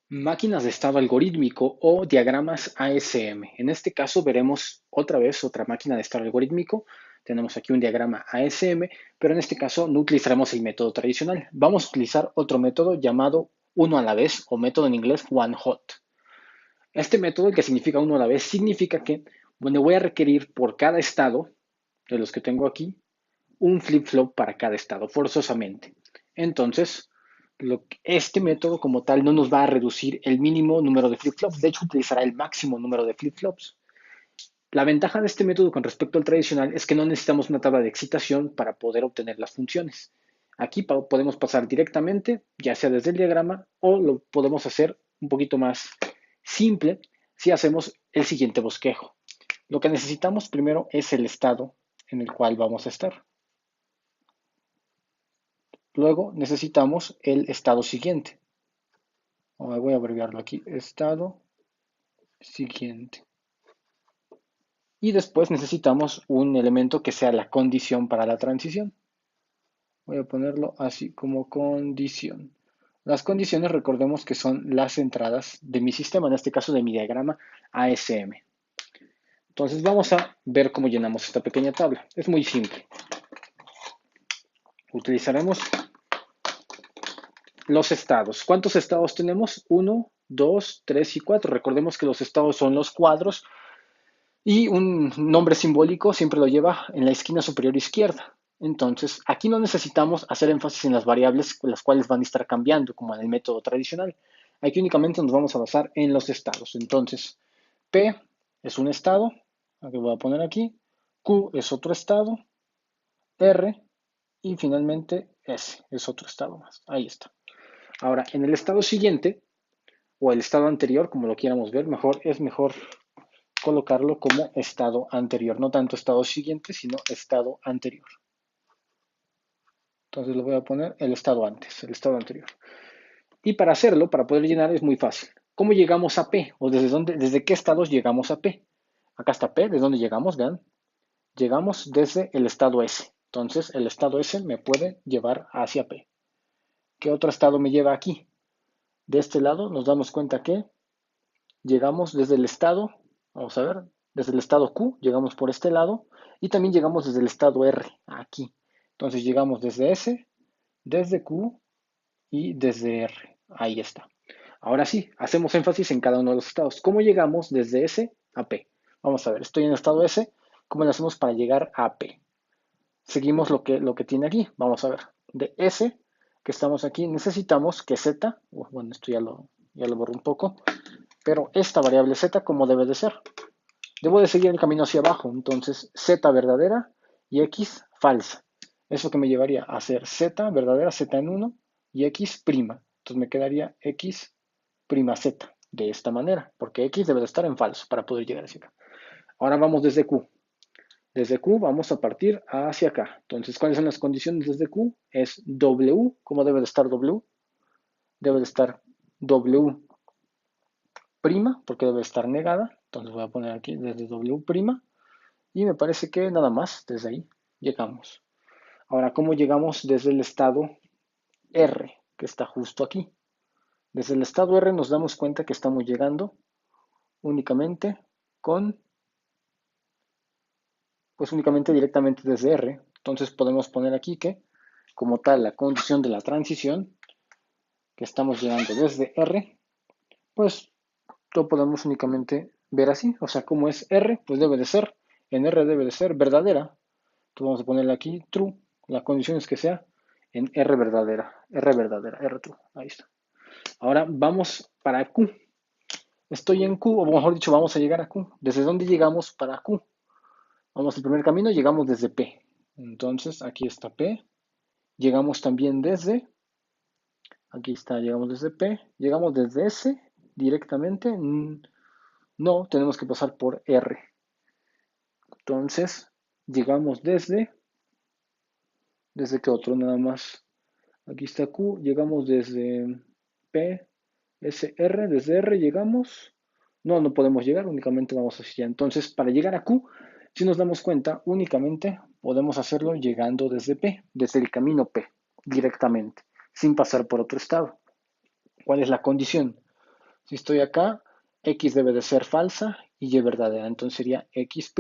Máquinas de estado algorítmico o diagramas ASM. En este caso veremos otra vez otra máquina de estado algorítmico. Tenemos aquí un diagrama ASM, pero en este caso no utilizaremos el método tradicional. Vamos a utilizar otro método llamado uno a la vez o método en inglés one hot. Este método, que significa uno a la vez, significa que voy a requerir por cada estado de los que tengo aquí un flip-flop para cada estado, forzosamente. Entonces, este método como tal no nos va a reducir el mínimo número de flip-flops, de hecho utilizará el máximo número de flip-flops. La ventaja de este método con respecto al tradicional es que no necesitamos una tabla de excitación para poder obtener las funciones. Aquí podemos pasar directamente, ya sea desde el diagrama, o lo podemos hacer un poquito más simple si hacemos el siguiente bosquejo. Lo que necesitamos primero es el estado en el cual vamos a estar. Luego necesitamos el estado siguiente. Voy a abreviarlo aquí. Estado siguiente. Y después necesitamos un elemento que sea la condición para la transición. Voy a ponerlo así como condición. Las condiciones, recordemos que son las entradas de mi sistema, en este caso de mi diagrama ASM. Entonces vamos a ver cómo llenamos esta pequeña tabla. Es muy simple. Utilizaremos los estados. ¿Cuántos estados tenemos? Uno, 2, 3 y 4. Recordemos que los estados son los cuadros y un nombre simbólico siempre lo lleva en la esquina superior izquierda. Entonces, aquí no necesitamos hacer énfasis en las variables las cuales van a estar cambiando, como en el método tradicional. Aquí únicamente nos vamos a basar en los estados. Entonces, P es un estado, que voy a poner aquí, Q es otro estado, R y finalmente S es otro estado más. Ahí está. Ahora, en el estado siguiente, o el estado anterior, como lo quieramos ver, es mejor colocarlo como estado anterior, no tanto estado siguiente, sino estado anterior. Entonces le voy a poner el estado antes, el estado anterior. Y para hacerlo, para poder llenar, es muy fácil. ¿Cómo llegamos a P? ¿O desde qué estados llegamos a P? Acá está P, ¿desde dónde llegamos? Vean. Llegamos desde el estado S. Entonces el estado S me puede llevar hacia P. ¿Qué otro estado me lleva aquí? De este lado nos damos cuenta que llegamos desde el estado, vamos a ver, desde el estado Q, llegamos por este lado y también llegamos desde el estado R, aquí. Entonces llegamos desde S, desde Q y desde R. Ahí está. Ahora sí, hacemos énfasis en cada uno de los estados. ¿Cómo llegamos desde S a P? Vamos a ver, estoy en el estado S, ¿cómo lo hacemos para llegar a P? Seguimos lo que tiene aquí. Vamos a ver, de S, que estamos aquí, necesitamos que Z, bueno, esto ya lo borro un poco, pero esta variable Z, ¿cómo debe de ser? Debo de seguir el camino hacia abajo, entonces Z verdadera y X falsa. Eso que me llevaría a hacer Z verdadera, Z en 1 y X prima. Entonces me quedaría X prima Z de esta manera, porque X debe de estar en falso para poder llegar hacia acá. Ahora vamos desde Q. Desde Q vamos a partir hacia acá. Entonces, ¿cuáles son las condiciones desde Q? Es W. ¿Cómo debe de estar W? Debe de estar W prima, porque debe estar negada. Entonces voy a poner aquí desde W prima. Y me parece que nada más, desde ahí llegamos. Ahora, ¿cómo llegamos desde el estado R, que está justo aquí? Desde el estado R nos damos cuenta que estamos llegando únicamente únicamente directamente desde R. Entonces podemos poner aquí que, como tal, la condición de la transición, que estamos llegando desde R, pues lo podemos únicamente ver así. O sea, como es R, pues debe de ser, en R debe de ser verdadera. Entonces vamos a ponerle aquí true. La condición es que sea en R verdadera, R true. Ahí está. Ahora vamos para Q. Estoy en Q, o mejor dicho, vamos a llegar a Q. ¿Desde dónde llegamos para Q? Vamos al primer camino, llegamos desde P. Entonces, aquí está P. Llegamos también desde, aquí está, llegamos desde P. Llegamos desde S directamente. No, tenemos que pasar por R. Entonces, llegamos ¿desde qué otro? Nada más. Aquí está Q, llegamos desde P, S, R, desde R llegamos. No, no podemos llegar, únicamente vamos hacia allá. Entonces, para llegar a Q, si nos damos cuenta, únicamente podemos hacerlo llegando desde P, desde el camino P, directamente, sin pasar por otro estado. ¿Cuál es la condición? Si estoy acá, X debe de ser falsa y Y verdadera. Entonces sería X',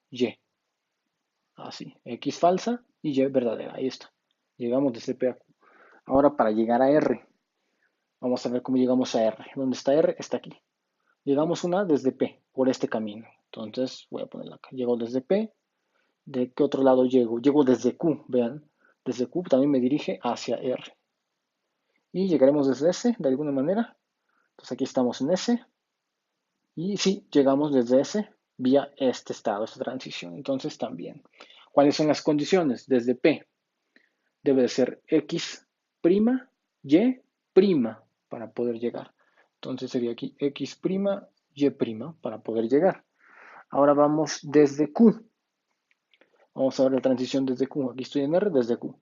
Y. Así, X falsa y Y verdadera. Ahí está. Llegamos desde P a Q. Ahora para llegar a R, vamos a ver cómo llegamos a R. ¿Dónde está R? Está aquí. Llegamos una desde P, por este camino. Entonces voy a ponerla acá. Llego desde P. ¿De qué otro lado llego? Llego desde Q, vean. Desde Q también me dirige hacia R. Y llegaremos desde S de alguna manera. Entonces aquí estamos en S. Y sí, llegamos desde S vía este estado, esta transición. Entonces también. ¿Cuáles son las condiciones? Desde P debe de ser X', Y' para poder llegar. Entonces sería aquí X', Y' para poder llegar. Ahora vamos desde Q. Vamos a ver la transición desde Q. Aquí estoy en R desde Q.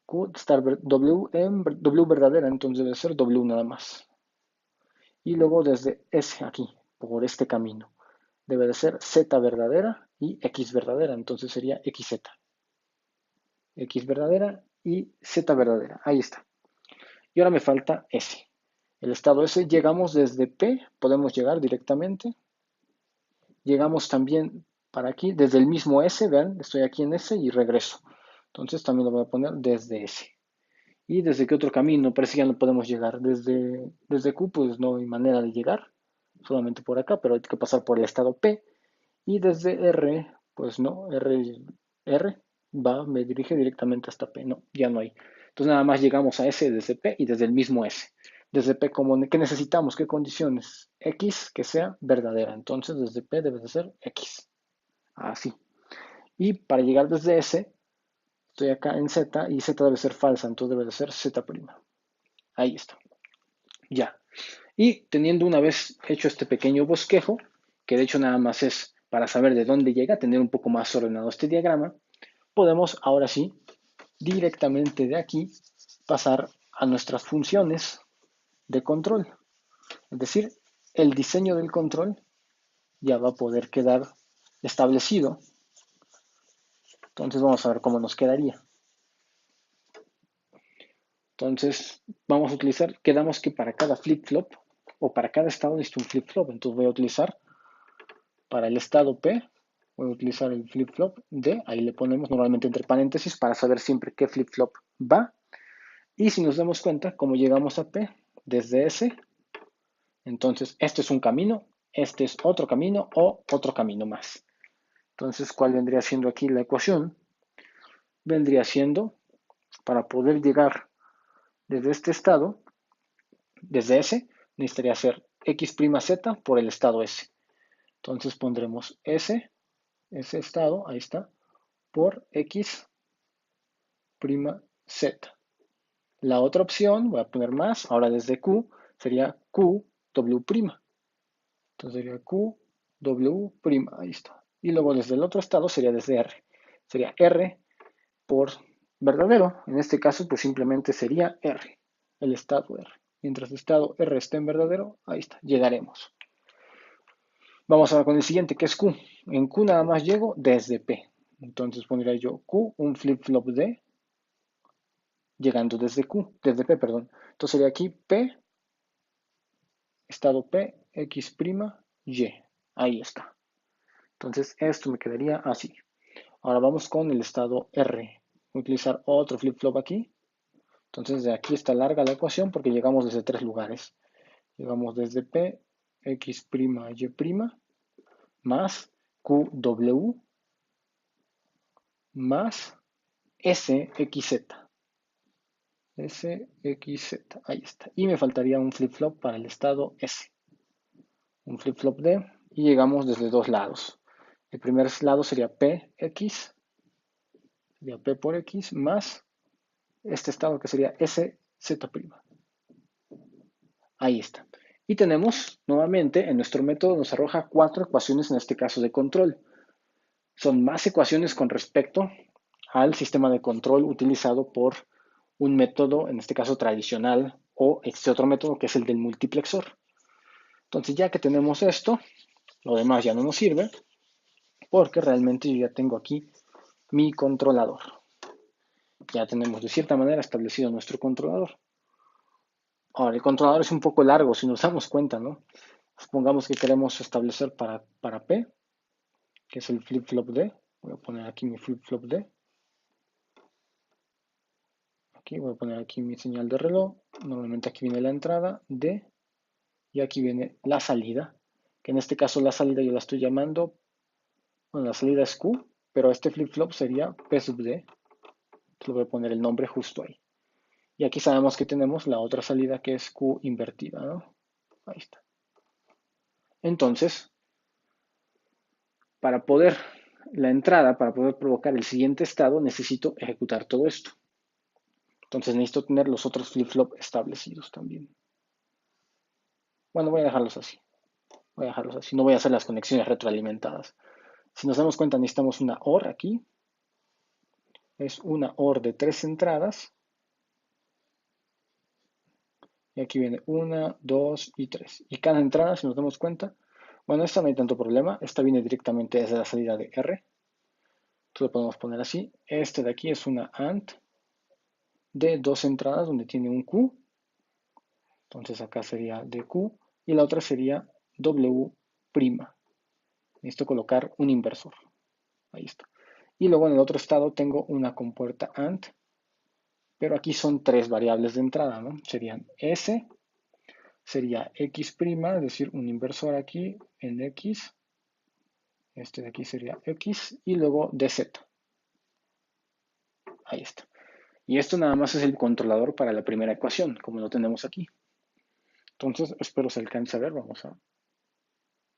Q está W, en W verdadera, entonces debe ser W nada más. Y luego desde S aquí, por este camino, debe de ser Z verdadera y X verdadera, entonces sería XZ. X verdadera y Z verdadera. Ahí está. Y ahora me falta S. El estado S, llegamos desde P, podemos llegar directamente. Llegamos también para aquí, desde el mismo S, vean, estoy aquí en S y regreso. Entonces también lo voy a poner desde S. ¿Y desde qué otro camino? Parece que ya no podemos llegar. Desde Q, pues no hay manera de llegar, solamente por acá, pero hay que pasar por el estado P. Y desde R, pues no, R me dirige directamente hasta P. No, ya no hay. Entonces nada más llegamos a S desde P y desde el mismo S. Desde P, ¿qué necesitamos? ¿Qué condiciones? X que sea verdadera. Entonces desde P debe de ser X. Así. Y para llegar desde S, estoy acá en Z y Z debe ser falsa, entonces debe de ser Z'. Ahí está. Ya. Y teniendo una vez hecho este pequeño bosquejo, que de hecho nada más es para saber de dónde llega, tener un poco más ordenado este diagrama, podemos ahora sí, directamente de aquí, pasar a nuestras funciones de control. Es decir, el diseño del control ya va a poder quedar establecido. Entonces vamos a ver cómo nos quedaría. Entonces vamos a utilizar, quedamos que para cada flip-flop o para cada estado necesito un flip-flop. Entonces voy a utilizar para el estado P, voy a utilizar el flip-flop D, ahí le ponemos normalmente entre paréntesis para saber siempre qué flip-flop va. Y si nos damos cuenta, como llegamos a P desde S, entonces este es un camino, este es otro camino o otro camino más. Entonces, ¿cuál vendría siendo aquí la ecuación? Vendría siendo, para poder llegar desde este estado, desde S, necesitaría hacer X', Z por el estado S. Entonces pondremos S, ese estado, ahí está, por X', Z. La otra opción, voy a poner más, ahora desde Q, sería Q, W'. Entonces sería Q, W', ahí está. Y luego desde el otro estado sería desde R. Sería R por verdadero. En este caso, pues simplemente sería R, el estado R. Mientras el estado R esté en verdadero, ahí está, llegaremos. Vamos ahora con el siguiente, que es Q. En Q nada más llego desde P. Entonces pondría yo Q, un flip-flop D, llegando desde Q, desde P, perdón. Entonces sería aquí P, estado P, X', Y. Ahí está. Entonces esto me quedaría así. Ahora vamos con el estado R. Voy a utilizar otro flip-flop aquí. Entonces de aquí está larga la ecuación porque llegamos desde tres lugares. Llegamos desde P, X', Y', más QW, más SXZ. SXZ, ahí está. Y me faltaría un flip-flop para el estado S. Un flip-flop D. Y llegamos desde dos lados. El primer lado sería PX, sería P por X, más este estado que sería SZ'. Ahí está. Y tenemos, nuevamente, en nuestro método nos arroja cuatro ecuaciones, en este caso de control. Son más ecuaciones con respecto al sistema de control utilizado por un método, en este caso tradicional, o este otro método que es el del multiplexor. Entonces, ya que tenemos esto, lo demás ya no nos sirve, porque realmente yo ya tengo aquí mi controlador. Ya tenemos de cierta manera establecido nuestro controlador. Ahora, el controlador es un poco largo, si nos damos cuenta, ¿no? Supongamos que queremos establecer para P, que es el flip-flop D. Voy a poner aquí mi flip-flop D. Aquí voy a poner aquí mi señal de reloj. Normalmente aquí viene la entrada D y aquí viene la salida, que en este caso la salida yo la estoy llamando, bueno, la salida es Q, pero este flip-flop sería P sub D. Entonces le voy a poner el nombre justo ahí. Y aquí sabemos que tenemos la otra salida que es Q invertida, ¿no? Ahí está. Entonces, para poder la entrada, para poder provocar el siguiente estado, necesito ejecutar todo esto. Entonces necesito tener los otros flip-flop establecidos también. Bueno, voy a dejarlos así. Voy a dejarlos así. No voy a hacer las conexiones retroalimentadas. Si nos damos cuenta, necesitamos una OR aquí. Es una OR de 3 entradas. Y aquí viene 1, 2 y 3. Y cada entrada, si nos damos cuenta, bueno, esta no hay tanto problema. Esta viene directamente desde la salida de R. Entonces lo podemos poner así. Este de aquí es una AND de 2 entradas donde tiene un Q. Entonces acá sería DQ y la otra sería W'. Necesito colocar un inversor. Ahí está. Y luego en el otro estado tengo una compuerta AND, pero aquí son 3 variables de entrada, ¿no? Serían S, sería X', es decir, un inversor aquí en X, este de aquí sería X, y luego DZ. Ahí está. Y esto nada más es el controlador para la primera ecuación, como lo tenemos aquí. Entonces, espero se alcance a ver, vamos a...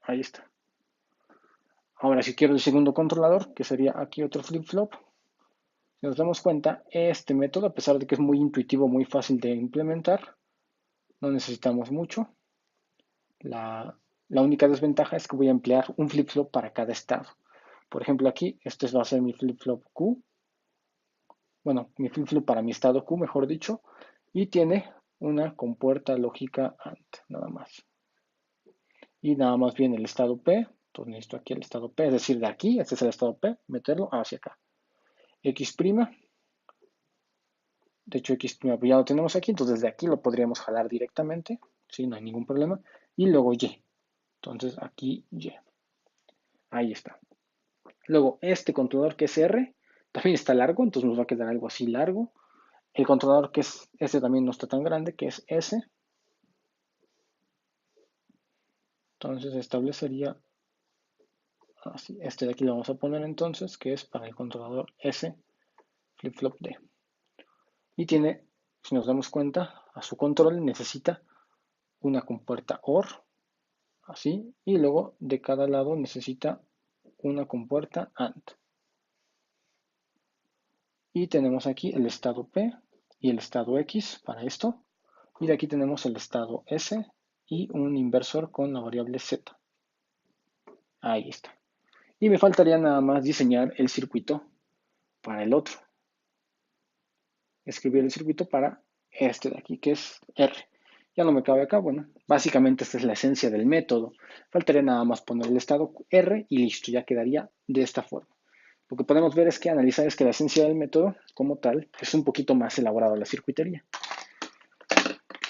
Ahí está. Ahora, si quiero el segundo controlador, que sería aquí otro flip-flop, si nos damos cuenta, este método, a pesar de que es muy intuitivo, muy fácil de implementar, no necesitamos mucho. La única desventaja es que voy a emplear un flip-flop para cada estado. Por ejemplo, aquí, este va a ser mi flip-flop Q, bueno, mi flip-flop para mi estado Q, mejor dicho, y tiene una compuerta lógica AND, nada más. Y nada más viene el estado P, entonces necesito aquí el estado P, es decir, de aquí, este es el estado P, meterlo hacia acá. X', de hecho X' ya lo tenemos aquí, entonces desde aquí lo podríamos jalar directamente, ¿sí? No hay ningún problema. Y luego Y, entonces aquí Y, ahí está. Luego este controlador que es R, también está largo, entonces nos va a quedar algo así largo. El controlador que es S también no está tan grande, que es S. Entonces establecería así. Este de aquí lo vamos a poner entonces, que es para el controlador S flip-flop D. Y tiene, si nos damos cuenta, a su control necesita una compuerta OR, así, y luego de cada lado necesita una compuerta AND. Y tenemos aquí el estado P y el estado X para esto. Y de aquí tenemos el estado S y un inversor con la variable Z. Ahí está. Y me faltaría nada más diseñar el circuito para el otro. Escribir el circuito para este de aquí, que es R. Ya no me cabe acá, bueno, básicamente esta es la esencia del método. Faltaría nada más poner el estado R y listo, ya quedaría de esta forma. Lo que podemos ver es que analizar es que la esencia del método, como tal, es un poquito más elaborado la circuitería.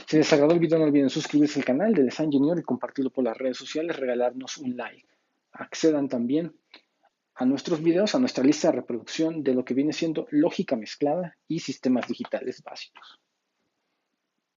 Si les agradó el video, no olviden suscribirse al canal de Design Junior y compartirlo por las redes sociales, regalarnos un like. Accedan también a nuestros videos, a nuestra lista de reproducción de lo que viene siendo lógica mezclada y sistemas digitales básicos.